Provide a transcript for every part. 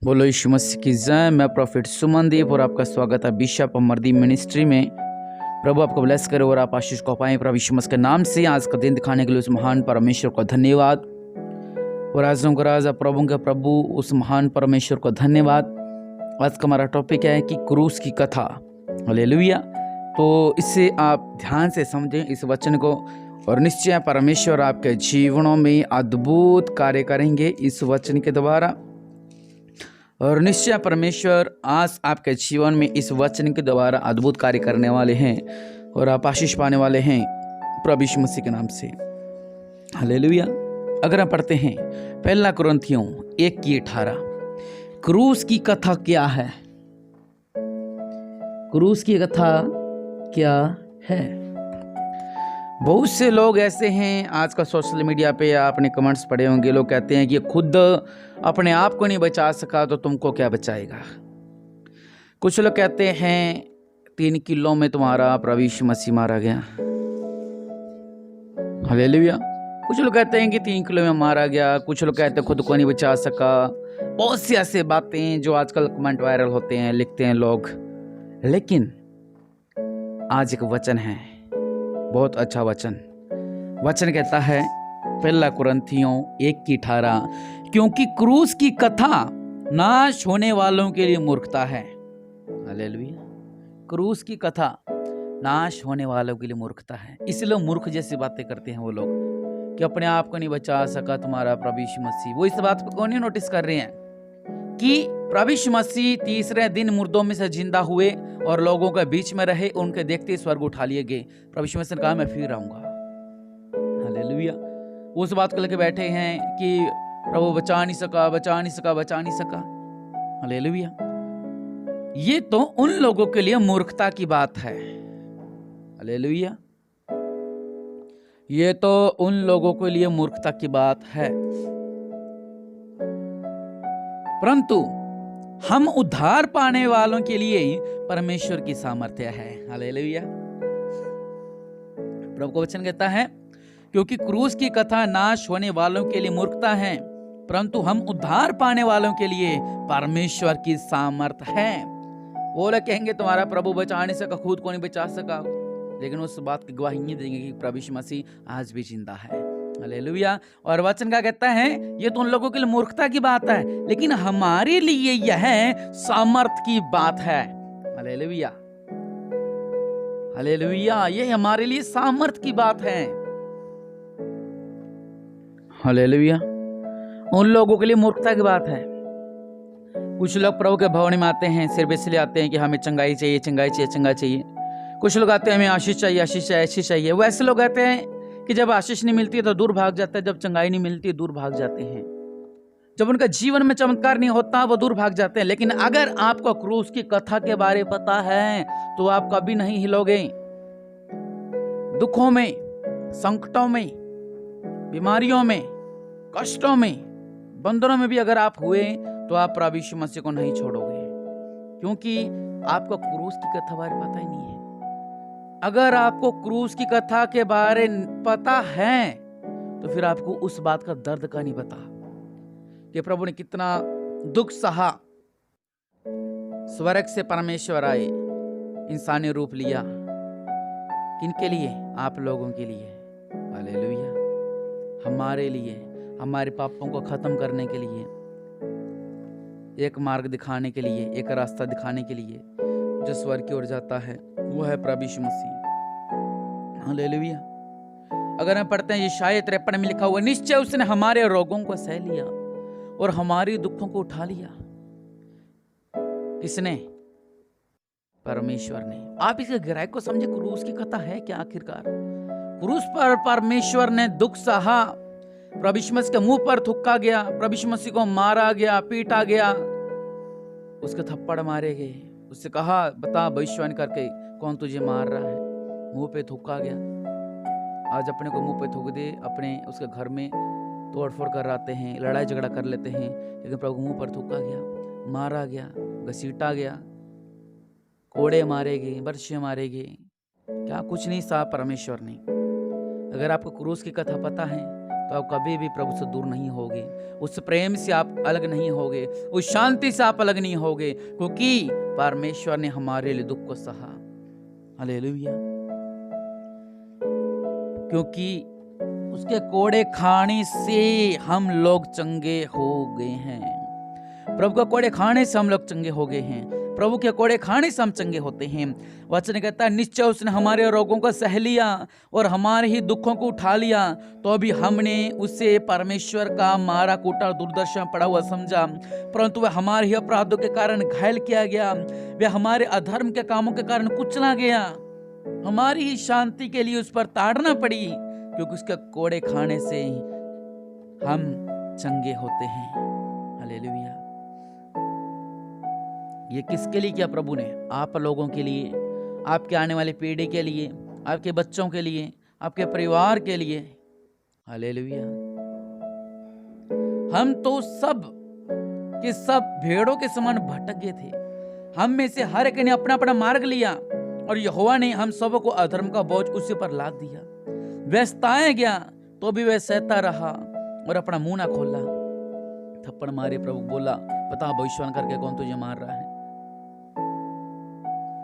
बोलो यीशु मसीह की जय। मैं प्रॉफिट सुमनदीप और आपका स्वागत है बिशप अमरदीप मिनिस्ट्री में। प्रभु आपको ब्लेस करे और आप आशीष को पाएं। प्रभु यीशु मसीह के नाम से आज का दिन दिखाने के लिए उस महान परमेश्वर को धन्यवाद। और राजों का राजा प्रभु के प्रभु उस महान परमेश्वर को धन्यवाद। आज का हमारा टॉपिक है कि क्रूस की कथा। हालेलुया। तो इससे आप ध्यान से समझें इस वचन को, और निश्चय परमेश्वर आपके जीवनों में अद्भुत कार्य करेंगे इस वचन के द्वारा। और निश्चय परमेश्वर आज आपके जीवन में इस वचन के द्वारा अद्भुत कार्य करने वाले हैं और आप आशीष पाने वाले हैं प्रभु यीशु मसीह के नाम से। हालेलुया। अगर हम पढ़ते हैं पहला कुरिन्थियों 1:18, क्रूस की कथा क्या है? क्रूस की कथा क्या है? बहुत से लोग ऐसे हैं आज का सोशल मीडिया पे आपने कमेंट्स पढ़े होंगे, लोग कहते हैं कि खुद अपने आप को नहीं बचा सका तो तुमको क्या बचाएगा। कुछ लोग कहते हैं 3 किलो में तुम्हारा प्रभु यीशु मसीह मारा गया। हालेलुया। कुछ लोग कहते हैं कि 3 किलो में मारा गया। कुछ लोग कहते हैं खुद को नहीं बचा सका। बहुत सी ऐसी बातें जो आजकल कमेंट वायरल होते हैं, लिखते हैं लोग। लेकिन आज एक वचन है, बहुत अच्छा वचन कहता है पहला कुरिन्थियों 1:18, क्योंकि क्रूस की कथा नाश होने वालों के लिए मूर्खता है। हालेलुया। क्रूस की कथा नाश होने वालों के लिए मूर्खता है। इसलिए मूर्ख जैसी बातें करते हैं वो लोग कि अपने आप को नहीं बचा सका तुम्हारा प्रभु यीशु मसीह। वो इस बात को नहीं नोटिस कर रहे हैं कि प्रभु यीशु मसीह तीसरे दिन मुर्दों में से जिंदा हुए और लोगों के बीच में रहे। उनके देखते स्वर्ग उठा लिए गए। प्रभु यीशु मसीह ने कहा मैं फिर आऊंगा। हालेलुया। उस बात को लेकर बैठे हैं कि प्रभु बचा नहीं सका। हालेलुया। ये तो उन लोगों के लिए मूर्खता की बात है। हालेलुया। ये तो उन लोगों के लिए मूर्खता की बात है। परंतु हम उद्धार पाने वालों के लिए परमेश्वर की सामर्थ्य है। हालेलुया। प्रभु का वचन कहता है क्योंकि क्रूस की कथा नाश होने वालों के लिए मूर्खता है, परंतु हम उद्धार पाने वालों के लिए परमेश्वर की सामर्थ्य है। वो लोग कहेंगे तुम्हारा प्रभु बचा नहीं सका, खुद को नहीं बचा सका, लेकिन उस बात की गवाही नहीं देंगे कि प्रभु यीशु मसीह आज भी जिंदा है। हालेलुया। और वचन का कहता है ये तो उन लोगों के लिए मूर्खता की बात है, लेकिन हमारे लिए यह सामर्थ की बात है। हालेलुया। हालेलुया। ये हमारे लिए सामर्थ की बात है। हालेलुया। उन लोगों के लिए मूर्खता की बात है। कुछ लोग प्रभु के भवन में आते हैं, सिर्फ इसलिए आते हैं कि हमें चंगाई चाहिए। कुछ लोग आते हैं हमें आशीष चाहिए। वो ऐसे लोग आते हैं कि जब आशीष नहीं मिलती है तो दूर भाग जाते हैं, जब चंगाई नहीं मिलती है दूर भाग जाते हैं, जब उनका जीवन में चमत्कार नहीं होता वो दूर भाग जाते हैं। लेकिन अगर आपको क्रूस की कथा के बारे में पता है तो आप कभी नहीं हिलोगे। दुखों में, संकटों में, बीमारियों में, कष्टों में, बंधनों में भी अगर आप हुए तो आप प्रभु यीशु मसीह को नहीं छोड़ोगे, क्योंकि आपको क्रूस की कथा बारे पता ही नहीं है। अगर आपको क्रूस की कथा के बारे पता है तो फिर आपको उस बात का दर्द का नहीं पता कि प्रभु ने कितना दुख सहा। स्वर्ग से परमेश्वर आए, इंसानी रूप लिया। किनके लिए? आप लोगों के लिए। हालेलुया। हमारे लिए, हमारे पापों को खत्म करने के लिए, एक मार्ग दिखाने के लिए, एक रास्ता दिखाने के लिए जो स्वर्ग की ओर जाता है वो है प्रभु यीशु मसीह। हालेलुया। अगर हम पढ़ते हैं यशायाह 53 में लिखा हुआ, निश्चय उसने हमारे रोगों को सह लिया और हमारे दुखों को उठा लिया। किसने? परमेश्वर ने। आप इसके गहराई को समझे। क्रूस की कथा है क्या आखिरकार? क्रूस पर परमेश्वर ने दुख सहा। प्रभु यीशु मसीह के मुंह पर थूका गया, प्रभु यीशु मसीह को मारा गया, पीटा गया, उसके थप्पड़ मारे गए। उससे कहा बता भविष्यवाणी करके कौन तुझे मार रहा है। मुंह पे थूका गया। आज अपने को मुंह पे थूक दे, अपने उसके घर में तोड़फोड़ कर आते हैं, लड़ाई झगड़ा कर लेते हैं, लेकिन प्रभु मुंह पर थूका गया, मारा गया, घसीटा गया, कोड़े मारे गए, बर्छे मारे गए। क्या कुछ नहीं सहा परमेश्वर ने? अगर आपको क्रूस की कथा पता है तो आप कभी भी प्रभु से दूर नहीं होगे। उस प्रेम से आप अलग नहीं होगे, उस शांति से आप अलग नहीं होगे, क्योंकि परमेश्वर ने हमारे लिए दुख को सहा। हालेलुया। क्योंकि उसके कोड़े खाने से हम लोग चंगे हो गए हैं। प्रभु का कोड़े खाने से हम लोग चंगे हो गए हैं। प्रभु के कोड़े खाने से हम चंगे होते हैं। वचन कहता है निश्चय उसने हमारे रोगों को सह लिया और हमारे ही दुखों को उठा लिया, तो भी हमने उसे परमेश्वर का मारा कूटा दुर्दशा पड़ा हुआ समझा, परंतु वह हमारे ही अपराधों के कारण घायल किया गया, वह हमारे अधर्म के कामों के कारण कुचला गया। हमारी ही शांति के लिए उस पर ताड़ना पड़ी, क्योंकि उसके कोड़े खाने से हम चंगे होते हैं। हालेलुया। ये किसके लिए किया प्रभु ने? आप लोगों के लिए, आपके आने वाली पीढ़ी के लिए, आपके बच्चों के लिए, आपके परिवार के लिए। हालेलुया। हम तो सब के सब भेड़ों के समान भटक गए थे। हम में से हर एक ने अपना अपना मार्ग लिया और यहोवा ने हम सबों को अधर्म का बोझ उसी पर लाद दिया। वह सताया गया तो भी वह सहता रहा और अपना मुंह ना खोला। थप्पड़ मारे प्रभु बोला, बता भविष्यवाणी करके कौन तुझे मार रहा है?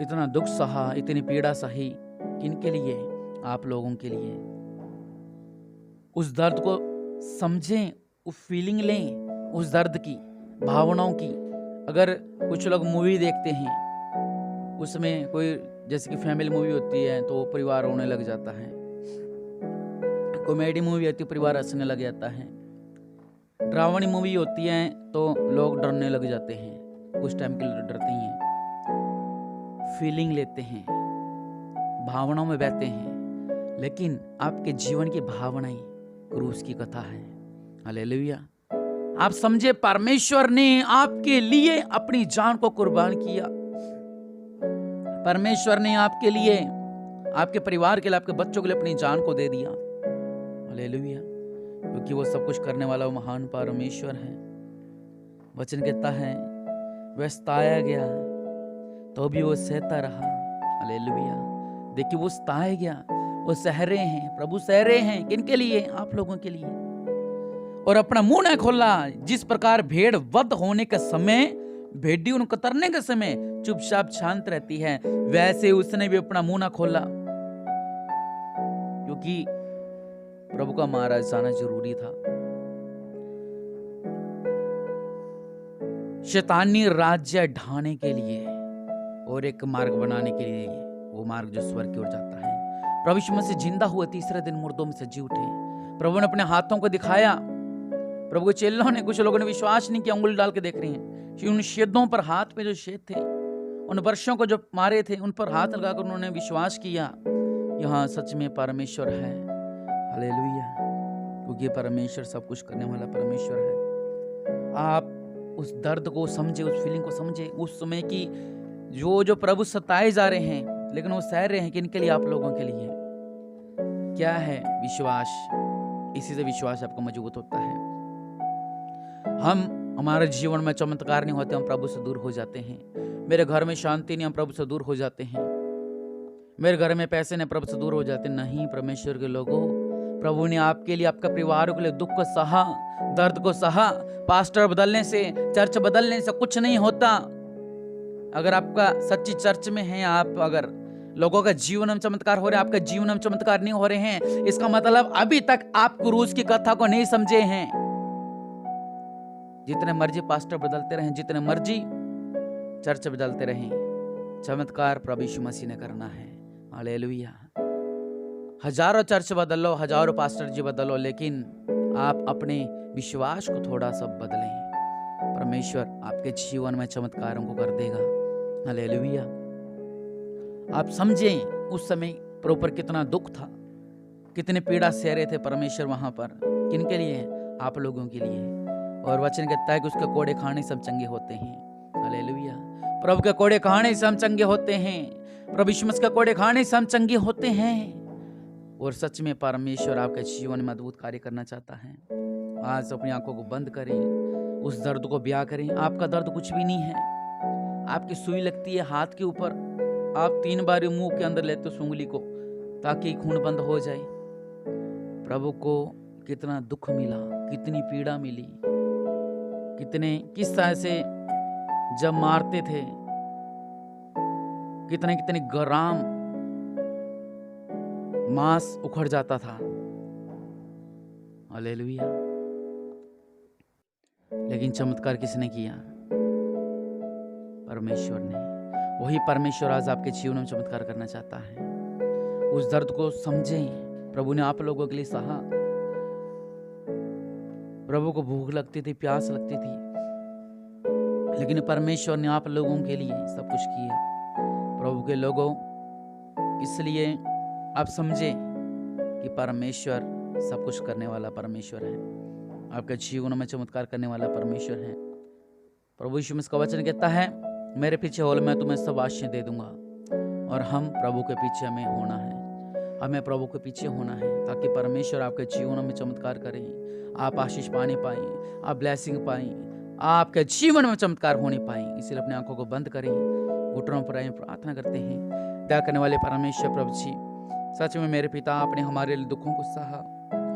इतना दुख सहा, इतनी पीड़ा सही, किनके लिए? आप लोगों के लिए। उस दर्द को समझें, उस फीलिंग लें, उस दर्द की, भावनाओं की। अगर कुछ लोग मूवी देखते हैं, उसमें कोई जैसे कि फैमिली मूवी होती है तो परिवार रोने लग जाता है, कॉमेडी मूवी होती है परिवार हंसने लग जाता है, डरावनी मूवी होती है तो लोग डरने लग जाते हैं, कुछ टाइम के लिए डरते ही हैं। फीलिंग लेते हैं, भावनाओं में बहते हैं, लेकिन आपके जीवन की भावनाएं क्रूस की कथा है। हालेलुया। आप समझे, परमेश्वर ने आपके लिए अपनी जान को कुर्बान किया। परमेश्वर ने आपके लिए, आपके परिवार के लिए, आपके बच्चों के लिए अपनी जान को दे दिया। हालेलुया। क्योंकि वो सब कुछ करने वाला वो महान परमेश्वर है। वचन कहता है वह सताया गया तो भी वो सहता रहा। हालेलुया। देखिए वो सताया गया, वो सह रहे हैं, प्रभु सह रहे हैं। किनके लिए? आप लोगों के लिए। और अपना मुंह न खोला। जिस प्रकार भेड़ वध होने के समय, भेड़ी उन कतरने के समय चुपचाप शांत रहती है, वैसे उसने भी अपना मुंह न खोला, क्योंकि प्रभु का मारा जाना जरूरी था। शैतानी राज्य ढाने के लिए और एक मार्ग बनाने के लिए, वो मार्ग जो स्वर्ग की ओर जाता है। प्रभु यीशु मसीह जिंदा हुए, तीसरे दिन मुर्दों में से जी उठे। प्रभु ने अपने हाथों को दिखाया। प्रभु के चेलों ने, कुछ लोगों ने विश्वास नहीं किया, उंगली डाल के देख रहे हैं कि उन छेदों पर, हाथ पे जो छेद थे, उन वर्षों को जो मारे थे, उन पर हाथ लगाकर उन्होंने विश्वास किया, यहाँ सच में परमेश्वर है। हालेलुया। क्योंकि परमेश्वर सब कुछ करने वाला परमेश्वर है। आप उस दर्द को समझे, उस फीलिंग को समझे, उस समय की जो प्रभु सताए जा रहे हैं, लेकिन वो सह रहे हैं कि इनके लिए, आप लोगों के लिए। क्या है? विश्वास। इसी से विश्वास आपका मजबूत होता है। हमारे जीवन में चमत्कार नहीं होते, हम प्रभु से दूर हो जाते हैं। मेरे घर में शांति नहीं, हम प्रभु से दूर हो जाते हैं। मेरे घर में पैसे नहीं, प्रभु से दूर हो जाते नहीं। परमेश्वर के लोगों, प्रभु ने आपके लिए, आपके परिवार के लिए दुख को सहा, दर्द को सहा। पास्टर बदलने से, चर्च बदलने से कुछ नहीं होता। अगर आपका सच्ची चर्च में है, आप अगर लोगों का जीवन में चमत्कार हो रहे हैं, आपका जीवन में चमत्कार नहीं हो रहे हैं, इसका मतलब अभी तक आप क्रूस की कथा को नहीं समझे हैं। जितने मर्जी पास्टर बदलते रहें, जितने मर्जी चर्च बदलते रहें, चमत्कार प्रभु यीशु मसीह ने करना है। हालेलुया। हजारों चर्च बदलो, हजारों पास्टर जी बदलो, लेकिन आप अपने विश्वास को थोड़ा सा बदलें, परमेश्वर आपके जीवन में चमत्कारों को कर देगा। हालेलुया। आप समझें उस समय प्रभु पर कितना दुख था, कितने पीड़ा सह रहे थे परमेश्वर वहां पर। किनके लिए? आप लोगों के लिए। और वचन कहता है कि उसके कोड़े खाने से हम चंगे होते हैं। हालेलुया। प्रभु के कोड़े खाने से हम चंगे होते हैं। प्रभु यीशु मसीह के कोड़े खाने से हम चंगे होते हैं। और सच में परमेश्वर आपके जीवन में अद्भुत कार्य करना चाहता है। आज अपनी आंखों को बंद करें, उस दर्द को ब्याह करें। आपका दर्द कुछ भी नहीं है। आपकी सुई लगती है हाथ के ऊपर, आप 3 बार मुंह के अंदर लेते हो उंगली को, ताकि खून बंद हो जाए। प्रभु को कितना दुख मिला, कितनी पीड़ा मिली, किस तरह से जब मारते थे कितने ग्राम मांस उखड़ जाता था। हालेलुया। लेकिन चमत्कार किसने किया? परमेश्वर ने। वही परमेश्वर आज आपके जीवन में चमत्कार करना चाहता है। उस दर्द को समझें। प्रभु ने आप लोगों के लिए सहा। प्रभु को भूख लगती थी, प्यास लगती थी, लेकिन परमेश्वर ने आप लोगों के लिए सब कुछ किया। प्रभु के लोगों, इसलिए आप समझे कि परमेश्वर सब कुछ करने वाला परमेश्वर है। आपके जीवन में चमत्कार करने वाला परमेश्वर है। प्रभु यीशु मसीह का वचन कहता है, मेरे पीछे हो, मैं तुम्हें सब आशीष दे दूंगा। और हम प्रभु के पीछे हमें होना है, हमें प्रभु के पीछे होना है, ताकि परमेश्वर आपके जीवन में चमत्कार करें, आप आशीष पाने पाएं, आप ब्लेसिंग पाएं, आपके जीवन में चमत्कार होने पाएं। इसलिए अपनी आंखों को बंद करें, घुटनों पर आए, प्रार्थना करते हैं। दया करने वाले परमेश्वर प्रभु जी, सच में मेरे पिता, आपने हमारे लिए दुखों को सहा,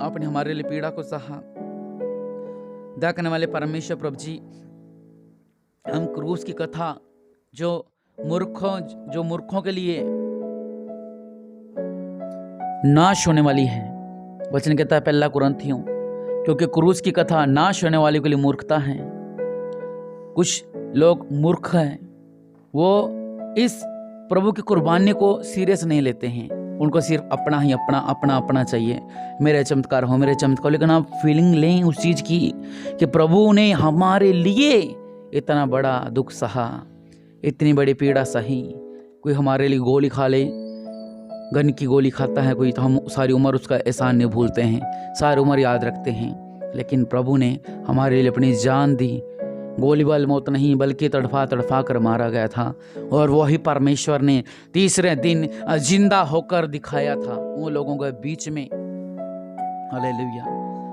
आपने हमारे लिए पीड़ा को सहा। दया करने वाले परमेश्वर प्रभु जी, हम क्रूस की कथा जो मूर्खों के लिए नाश होने वाली है, वचन कहता है पहला कुरिन्थियों, क्योंकि क्रूस की कथा नाश होने वाले के लिए मूर्खता है। कुछ लोग मूर्ख हैं, वो इस प्रभु की कुर्बानी को सीरियस नहीं लेते हैं। उनको सिर्फ अपना चाहिए, मेरे चमत्कार हो, मेरे चमत्कार। लेकिन आप फीलिंग लें उस चीज़ की कि प्रभु ने हमारे लिए इतना बड़ा दुख सहा, इतनी बड़ी पीड़ा सही। कोई हमारे लिए गोली खा ले, गन की गोली खाता है कोई, तो हम सारी उम्र उसका एहसान नहीं भूलते हैं, सारी उम्र याद रखते हैं। लेकिन प्रभु ने हमारे लिए अपनी जान दी। गोली वाली मौत नहीं, बल्कि तड़फा कर मारा गया था। और वही परमेश्वर ने तीसरे दिन जिंदा होकर दिखाया था उन लोगों के बीच में। हालेलुया।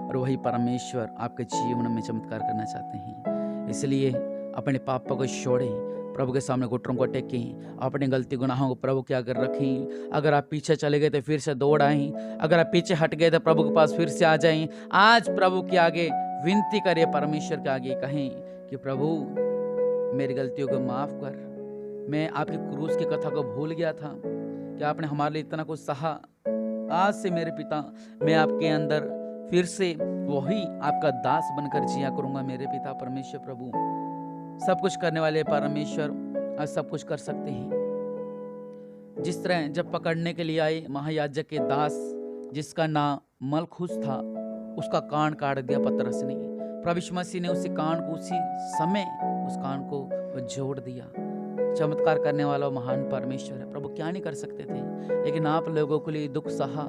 और वही परमेश्वर आपके जीवन में चमत्कार करना चाहते हैं। इसलिए अपने पापों को छोड़ें, प्रभु के सामने घुटनों को टेकें, अपनी गलती गुनाहों को प्रभु के आगे रखें। अगर आप पीछे चले गए तो फिर से दौड़ आएं, अगर आप पीछे हट गए तो प्रभु के पास फिर से आ जाएं। आज प्रभु के आगे विनती करिए, परमेश्वर के आगे कहें कि प्रभु मेरी गलतियों को माफ कर। मैं आपकी क्रूस की कथा को भूल गया था कि आपने हमारे लिए इतना कुछ सहा। आज से मेरे पिता, मैं आपके अंदर फिर से वही आपका दास बनकर जिया करूंगा। मेरे पिता परमेश्वर प्रभु, सब कुछ करने वाले परमेश्वर आज सब कुछ कर सकते हैं। जिस तरह जब पकड़ने के लिए आए महायाजक के दास, जिसका नाम मलखुस था, उसका कान काट दिया पतरस ने। प्रभु यीशु मसीह ने उसी कान को उसी समय उस कान को जोड़ दिया। चमत्कार करने वाला महान परमेश्वर है। प्रभु क्या नहीं कर सकते थे, लेकिन आप लोगों के लिए दुख सहा,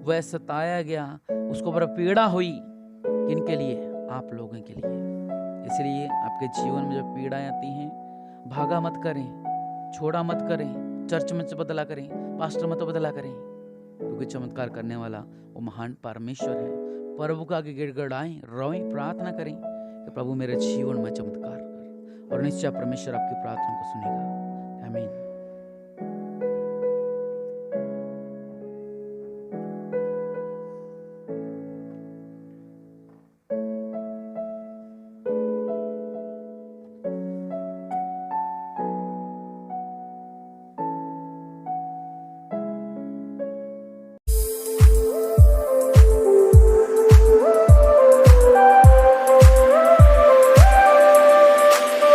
वह सताया गया, उसको बड़ा पीड़ा हुई। किनके लिए? आप लोगों के लिए। इसलिए आपके जीवन में जब पीड़ाएं आती हैं, भागा मत करें, छोड़ा मत करें, चर्च में बदला करें, पास्टर मत बदला करें, क्योंकि चमत्कार करने वाला वो महान परमेश्वर है। प्रभु का आगे गिड़गिड़ाएं, रोएं, प्रार्थना करें कि प्रभु मेरे जीवन में चमत्कार कर, और निश्चय परमेश्वर आपकी प्रार्थना को सुनेगा। आमीन।